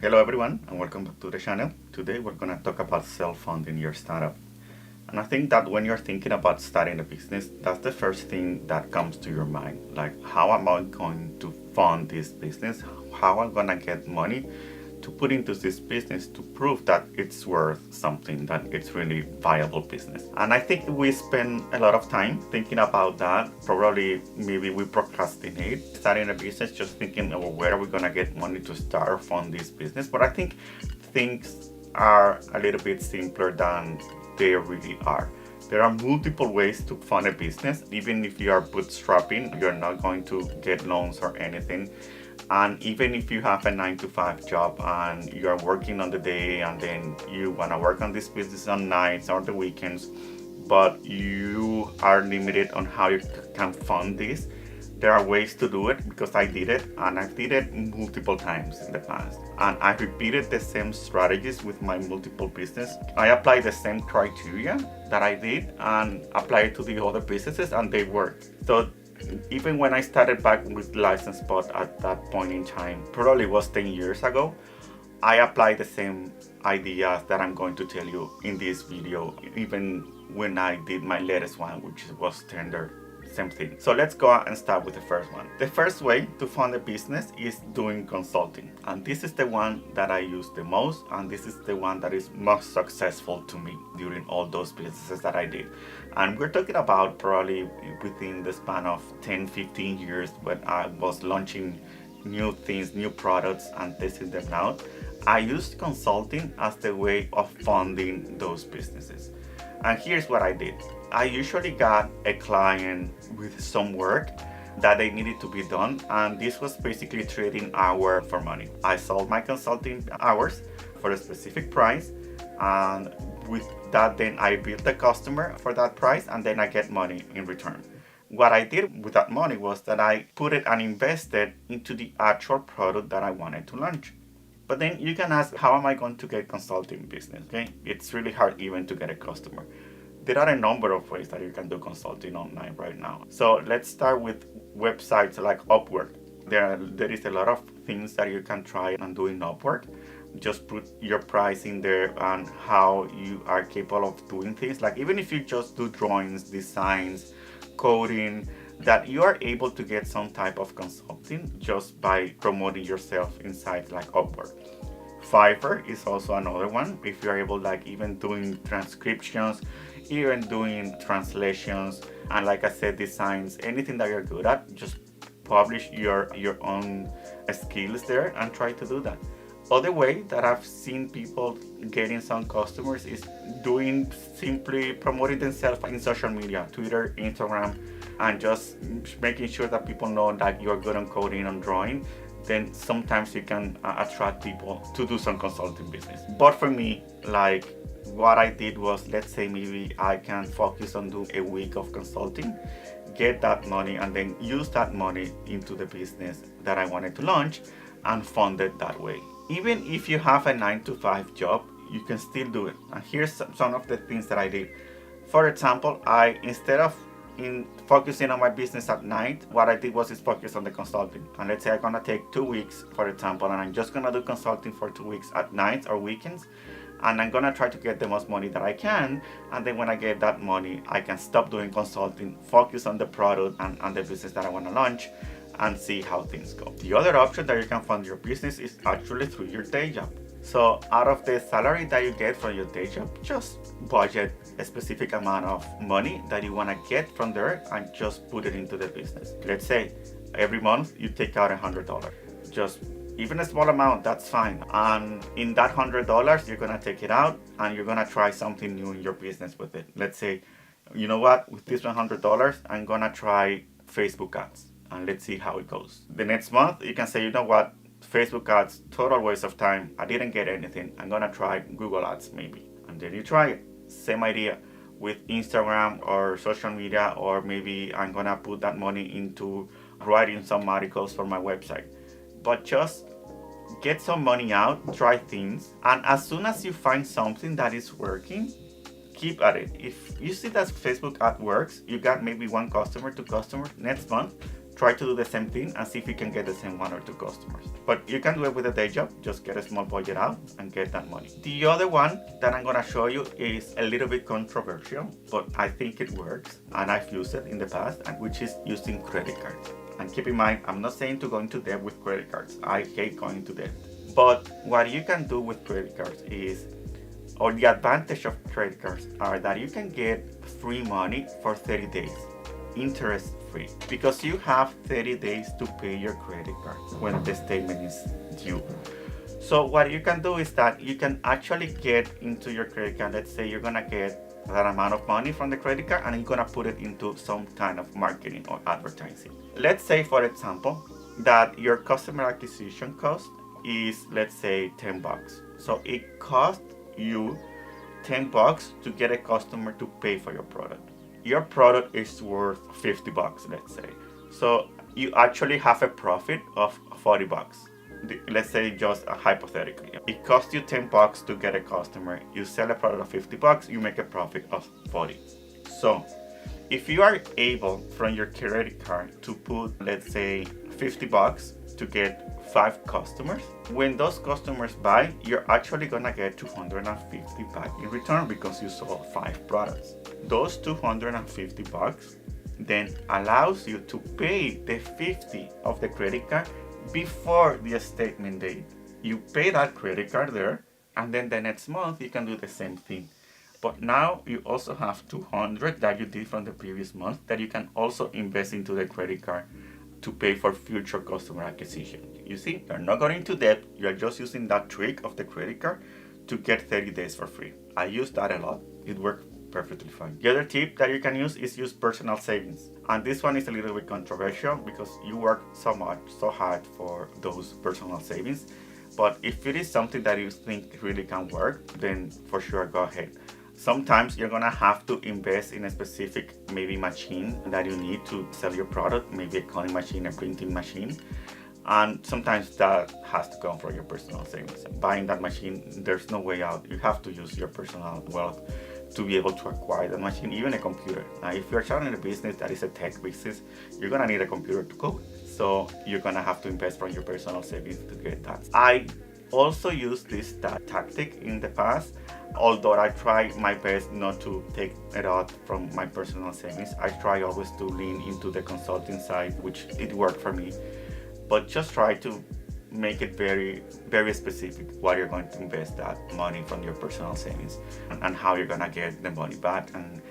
Hello everyone and welcome back to the channel. Today we're going to talk about self-funding your startup. And I think that when you're thinking about starting a business, that's the first thing that comes to your mind. Like, how am I going to fund this business? How am I going to get money to put into this business to prove that it's worth something, that it's really viable business? And I think we spend a lot of time thinking about that. Probably maybe we procrastinate starting a business, just thinking, oh, where are we going to get money to start or fund this business? But I think things are a little bit simpler than they really are. There are multiple ways to fund a business. Even if you are bootstrapping, you're not going to get loans or anything. And even if you have a 9 to 5 job and you are working on the day and then you want to work on this business on nights or the weekends, but you are limited on how you can fund this, there are ways to do it, because I did it, and I did it multiple times in the past. And I repeated the same strategies with my multiple business. I applied the same criteria that I did and applied it to the other businesses, and they worked. So even when I started back with License Spot at that point in time, probably was 10 years ago, I applied the same ideas that I'm going to tell you in this video, even when I did my latest one, which was tender. Same thing. So let's go and start with the first one. The first way to fund a business is doing consulting. And this is the one that I use the most, and this is the one that is most successful to me during all those businesses that I did. And we're talking about probably within the span of 10-15 years when I was launching new things, new products, and testing them out. I used consulting as the way of funding those businesses. And here's what I did. I usually got a client with some work that they needed to be done, and this was basically trading hour for money. I sold my consulting hours for a specific price, and with that then I billed the customer for that price, and then I get money in return. What I did with that money was that I put it and invested into the actual product that I wanted to launch. But then you can ask, how am I going to get consulting business? Okay, it's really hard even to get a customer. There are a number of ways that you can do consulting online right now. So let's start with websites like Upwork. There is a lot of things that you can try and do in Upwork. Just put your price in there and how you are capable of doing things. Like, even if you just do drawings, designs, coding, that you are able to get some type of consulting just by promoting yourself in sites like Upwork. Fiverr is also another one. If you're able, like, even doing transcriptions, even doing translations, and like I said, designs, anything that you're good at, just publish your own skills there and try to do that. Other way that I've seen people getting some customers is doing simply promoting themselves in social media, Twitter, Instagram, and just making sure that people know that you're good on coding and drawing. Then sometimes you can attract people to do some consulting business. But for me, like, what I did was, let's say maybe I can focus on doing a week of consulting, get that money, and then use that money into the business that I wanted to launch and fund it that way. Even if you have a 9 to 5 job, you can still do it. And here's some of the things that I did. For example, instead of focusing on my business at night, what I did was focus on the consulting. And let's say I'm gonna take 2 weeks, for example, and I'm just gonna do consulting for 2 weeks at nights or weekends. And I'm gonna try to get the most money that I can. And then when I get that money, I can stop doing consulting, focus on the product and the business that I wanna launch, and see how things go. The other option that you can fund your business is actually through your day job. So out of the salary that you get from your day job, just budget a specific amount of money that you want to get from there and just put it into the business. Let's say every month you take out $100. Just even a small amount, that's fine. And in that $100, you're going to take it out and you're going to try something new in your business with it. Let's say, you know what, with this $100, I'm going to try Facebook ads. And let's see how it goes. The next month, you can say, you know what, Facebook ads, total waste of time. I didn't get anything. I'm gonna try Google ads maybe. And then you try it. Same idea with Instagram or social media, or maybe I'm gonna put that money into writing some articles for my website. But just get some money out, try things, and as soon as you find something that is working, keep at it. If you see that Facebook ad works, you got maybe 1 customer, 2 customers, next month, try to do the same thing and see if you can get the same 1 or 2 customers. But you can do it with a day job, just get a small budget out and get that money. The other one that I'm gonna show you is a little bit controversial, but I think it works and I've used it in the past, and which is using credit cards. And keep in mind, I'm not saying to go into debt with credit cards. I hate going into debt. But what you can do with credit cards is, or the advantage of credit cards are that you can get free money for 30 days, interest free, because you have 30 days to pay your credit card when the statement is due. So what you can do is that you can actually get into your credit card. Let's say you're gonna get that amount of money from the credit card and you're gonna put it into some kind of marketing or advertising. Let's say, for example, that your customer acquisition cost is, let's say, $10. So it costs you $10 to get a customer to pay for your product. Your product is worth $50, let's say. So you actually have a profit of $40. Let's say, just hypothetically, it costs you $10 to get a customer. You sell a product of $50, you make a profit of $40. So if you are able from your credit card to put, let's say, $50 to get 5 customers, when those customers buy, you're actually gonna get $250 back in return because you sold 5 products. Those $250 then allows you to pay the $50 of the credit card before the statement date. You pay that credit card there, and then the next month you can do the same thing. But now you also have $200 that you did from the previous month that you can also invest into the credit card to pay for future customer acquisition. You see, you're not going into debt, you're just using that trick of the credit card to get 30 days for free. I use that a lot. It worked perfectly fine. The other tip that you can use is use personal savings. And this one is a little bit controversial because you work so hard for those personal savings. But if it is something that you think really can work, then for sure go ahead. Sometimes you're gonna have to invest in a specific maybe machine that you need to sell your product, maybe a cutting machine, a printing machine. And sometimes that has to come from your personal savings. Buying that machine, there's no way out. You have to use your personal wealth to be able to acquire the machine, even a computer. Now, if you're starting a business that is a tech business, you're gonna need a computer to code. So you're gonna have to invest from your personal savings to get that. I also used this tactic in the past, although I try my best not to take it out from my personal savings. I try always to lean into the consulting side, which it worked for me. But just try to make it very, very specific what you're going to invest that money from your personal savings and how you're gonna get the money back. And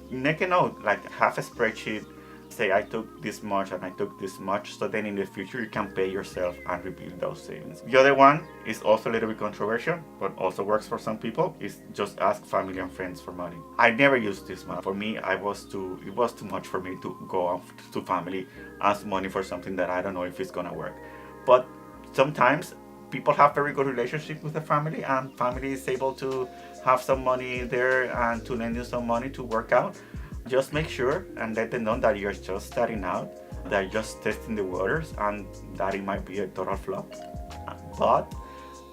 make a note, like have a spreadsheet, say I took this much and I took this much, so then in the future you can pay yourself and rebuild those savings. The other one is also a little bit controversial, but also works for some people, is just ask family and friends for money. I never used this one. For me, it was too much for me to go off to family, ask money for something that I don't know if it's gonna work. But sometimes people have very good relationship with the family, and family is able to have some money there and to lend you some money to work out. Just make sure and let them know that you're just starting out, that you're just testing the waters, and that it might be a total flop. But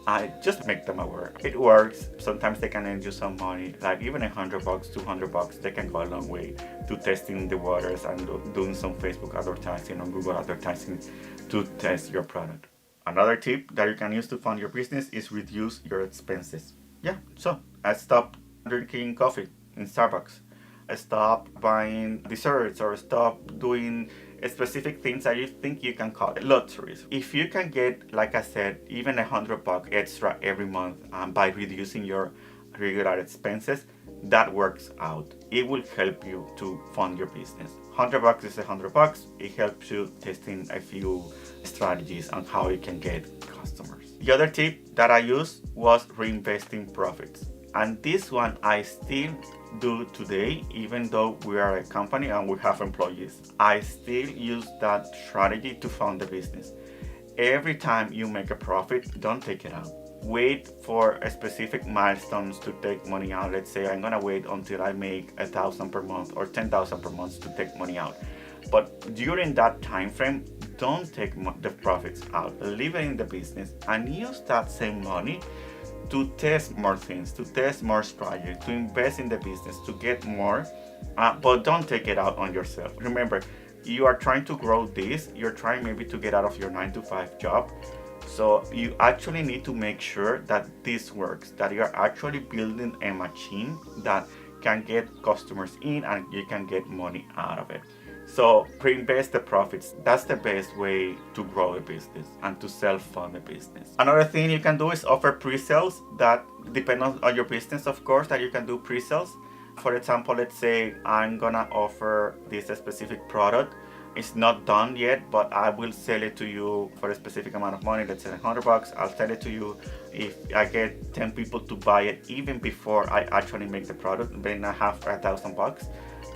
I just make them aware. It works. Sometimes they can lend you some money, like even $100, $200. They can go a long way to testing the waters and doing some Facebook advertising or Google advertising to test your product. Another tip that you can use to fund your business is reduce your expenses. Yeah, so I stopped drinking coffee in Starbucks. I stopped buying desserts or stop doing specific things that you think you can call luxuries. If you can get, like I said, even $100 extra every month by reducing your regular expenses, that works out. It will help you to fund your business. $100 is $100. It helps you testing a few strategies on how you can get customers. The other tip that I used was reinvesting profits. And this one I still do today, even though we are a company and we have employees. I still use that strategy to fund the business. Every time you make a profit, don't take it out. Wait for a specific milestones to take money out. Let's say I'm gonna wait until I make $1,000 per month or $10,000 per month to take money out. But during that time frame, don't take the profits out. Leave it in the business and use that same money to test more things, to test more strategies, to invest in the business, to get more, but don't take it out on yourself. Remember, you are trying to grow this, you're trying maybe to get out of your 9 to 5 job. So you actually need to make sure that this works, that you're actually building a machine that can get customers in and you can get money out of it. So reinvest the profits. That's the best way to grow a business and to self-fund a business. Another thing you can do is offer pre-sales that depend on your business, of course, that you can do pre-sales. For example, let's say I'm gonna offer this specific product. It's not done yet, but I will sell it to you for a specific amount of money. Let's say $100. I'll sell it to you if I get 10 people to buy it even before I actually make the product. Then I have $1,000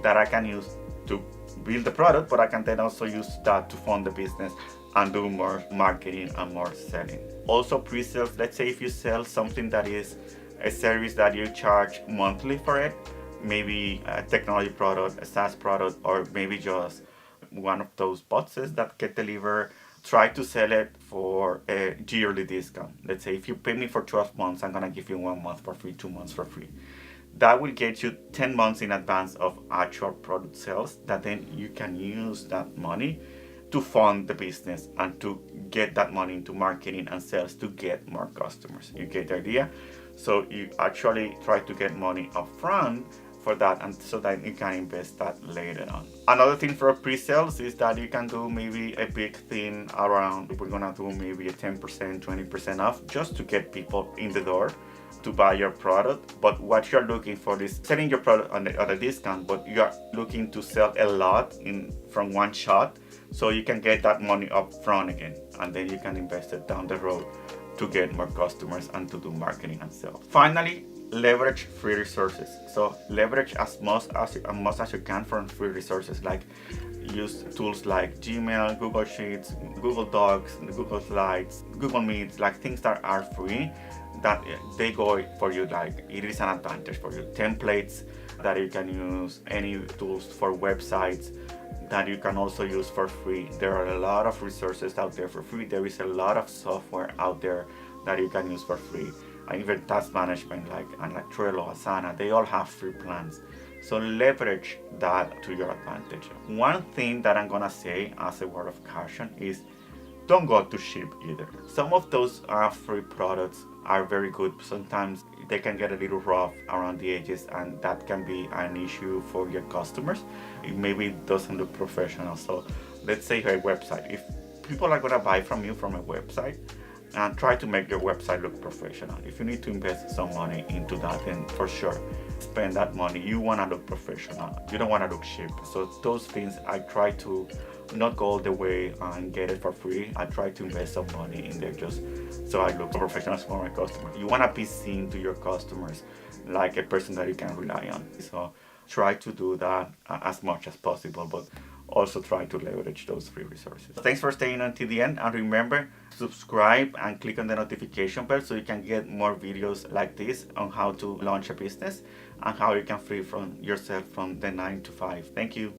that I can use to build the product, but I can then also use that to fund the business and do more marketing and more selling. Also pre-sales, let's say if you sell something that is a service that you charge monthly for it, maybe a technology product, a SaaS product, or maybe just one of those boxes that get delivered, try to sell it for a yearly discount. Let's say if you pay me for 12 months, I'm gonna give you 1 month for free, 2 months for free. That will get you 10 months in advance of actual product sales that then you can use that money to fund the business and to get that money into marketing and sales to get more customers. You get the idea? So you actually try to get money upfront for that, and so that you can invest that later on. Another thing for pre-sales is that you can do maybe a big thing around, we're gonna do maybe a 10%, 20% off just to get people in the door to buy your product. But what you're looking for is selling your product at a discount, but you're looking to sell a lot from one shot, so you can get that money up front again, and then you can invest it down the road to get more customers and to do marketing and sales. Finally, leverage free resources. So leverage as much as you can from free resources, like use tools like Gmail, Google Sheets, Google Docs, Google Slides, Google Meets, like things that are free, that they go for you, like it is an advantage for you. Templates that you can use, any tools for websites that you can also use for free. There are a lot of resources out there for free. There is a lot of software out there that you can use for free. And even task management like Trello, Asana, they all have free plans. So leverage that to your advantage. One thing that I'm gonna say as a word of caution is don't go too cheap either. Some of those free products are very good. Sometimes they can get a little rough around the edges, and that can be an issue for your customers. Maybe it doesn't look professional. So let's say a website. If people are gonna buy from you from a website, and try to make your website look professional. If you need to invest some money into that, then for sure, spend that money. You want to look professional. You don't want to look cheap. So those things, I try to not go all the way and get it for free. I try to invest some money in there just so I look professional for my customers. You want to be seen to your customers like a person that you can rely on. So try to do that as much as possible, but also try to leverage those free resources. Thanks for staying until the end, and remember, subscribe and click on the notification bell so you can get more videos like this on how to launch a business and how you can free from yourself from the 9 to 5. Thank you.